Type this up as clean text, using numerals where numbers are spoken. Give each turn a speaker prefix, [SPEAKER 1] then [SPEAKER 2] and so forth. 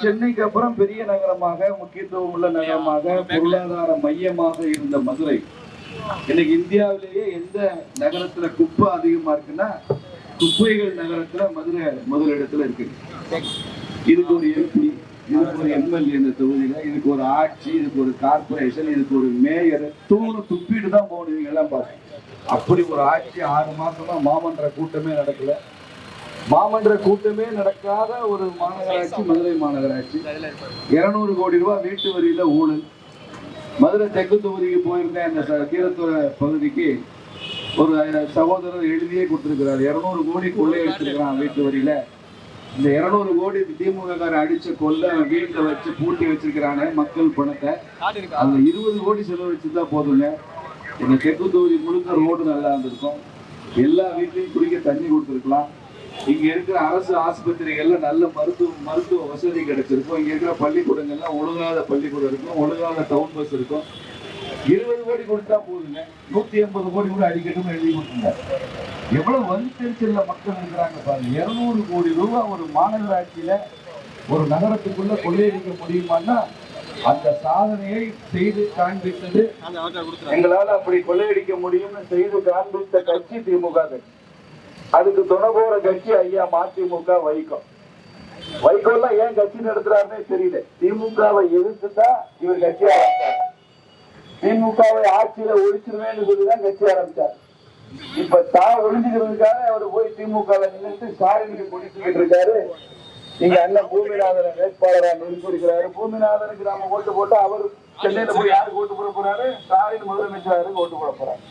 [SPEAKER 1] சென்னைக்கு அப்புறம் பெரிய நகரமாக, முக்கியத்துவம் உள்ள நகரமாக, பொருளாதார மையமாக இருந்த மதுரை இன்னைக்கு இந்தியாவிலேயே எந்த நகரத்துல குப்பை அதிகமா இருக்குன்னா குப்பைகள் நகரத்துல மதுரை முதலிடத்துல இருக்கு. இதுக்கு ஒரு எம்பி, இதுக்கு ஒரு எம்எல்ஏ இந்த தொகுதியில, இதுக்கு ஒரு ஆட்சி, இதுக்கு ஒரு கார்பரேஷன், இதுக்கு ஒரு மேயர், தூணு துப்பிட்டு தான் போகணும். இவங்க எல்லாம் பாருங்க, அப்படி ஒரு ஆட்சி 6 மாசமா மாமன்ற கூட்டமே நடக்கல. மாமன்ற கூட்டமே நடக்காத ஒரு மாநகராட்சி மதுரை மாநகராட்சி. 200 கோடி ரூபாய் வீட்டு வரியில ஊழல். மதுரை தெற்கு தொகுதிக்கு போயிருந்தேன். அந்த கீரத்துறை பகுதிக்கு ஒரு சகோதரர் எழுதியே கொடுத்திருக்கிறார். 200 கோடி கொள்ளையடிச்சிருக்கிறான் வீட்டு வரியில. இந்த 200 கோடி திமுக அடிச்ச கொள்ள வீட்டுல வச்சு பூட்டி வச்சிருக்கிறானே மக்கள் பணத்தை. அந்த 20 கோடி செலவழிச்சுதான் போதுங்க. இந்த தெற்கு தொகுதி முழுக்க ரோடு நல்லா இருந்திருக்கும். எல்லா வீட்லையும் குடிக்க தண்ணி கொடுத்துருக்கலாம். இங்க இருக்கிற அரசு ஆஸ்பத்திரிகள்ல நல்ல மருத்துவ வசதி கிடைச்சிருக்கும். இங்க இருக்கிற பள்ளிக்கூடங்கள்லாம் ஒழுங்காத பள்ளிக்கூடம் இருக்கும், ஒழுங்காத டவுன் பஸ் இருக்கும். 20 கோடி கொடுத்தா போதுங்க. 180 கோடி கூட அடிக்கட்டும் எழுதி கொடுத்துருந்தார். எவ்வளவு வலுத்தெரிச்சல்ல மக்கள் இருக்கிறாங்க பாருங்க. 200 கோடி ரூபாய் ஒரு மாநகராட்சியில ஒரு நகரத்துக்குள்ள கொள்ளையடிக்க முடியுமான்னா அந்த சாதனையை செய்து காண்பித்தது. எங்களால் அப்படி கொள்ளையடிக்க முடியும்னு செய்து காண்பித்த கட்சி திமுக கட்சி. அதுக்கு துணை போற கட்சி ஐயா மதிமுக. வைகோலாம் ஏன் கட்சி நடத்துறாருன்னே தெரியல. திமுகவை எதிர்த்துதான் இவர் கட்சி ஆரம்பிச்சார். திமுகவை ஆட்சியில ஒழிச்சிருவேன்னு சொல்லிதான் கட்சி ஆரம்பிச்சார். இப்ப தான் ஒழிஞ்சுக்கிறதுக்காக அவர் போய் திமுக நினைத்து ஸ்டாலினுக்கு கொடுத்துக்கிட்டு இருக்காரு. இங்க அண்ணன் பூமிநாதன் வேட்பாளரா நிறுத்திருக்கிறாரு. பூமிநாதனுக்கு நாம ஓட்டு போட்டு அவர் சென்னையில போய் யாருக்கு ஓட்டு போட போறாரு? ஸ்டாலின் முதலமைச்சருக்கு ஓட்டு போட போறாரு.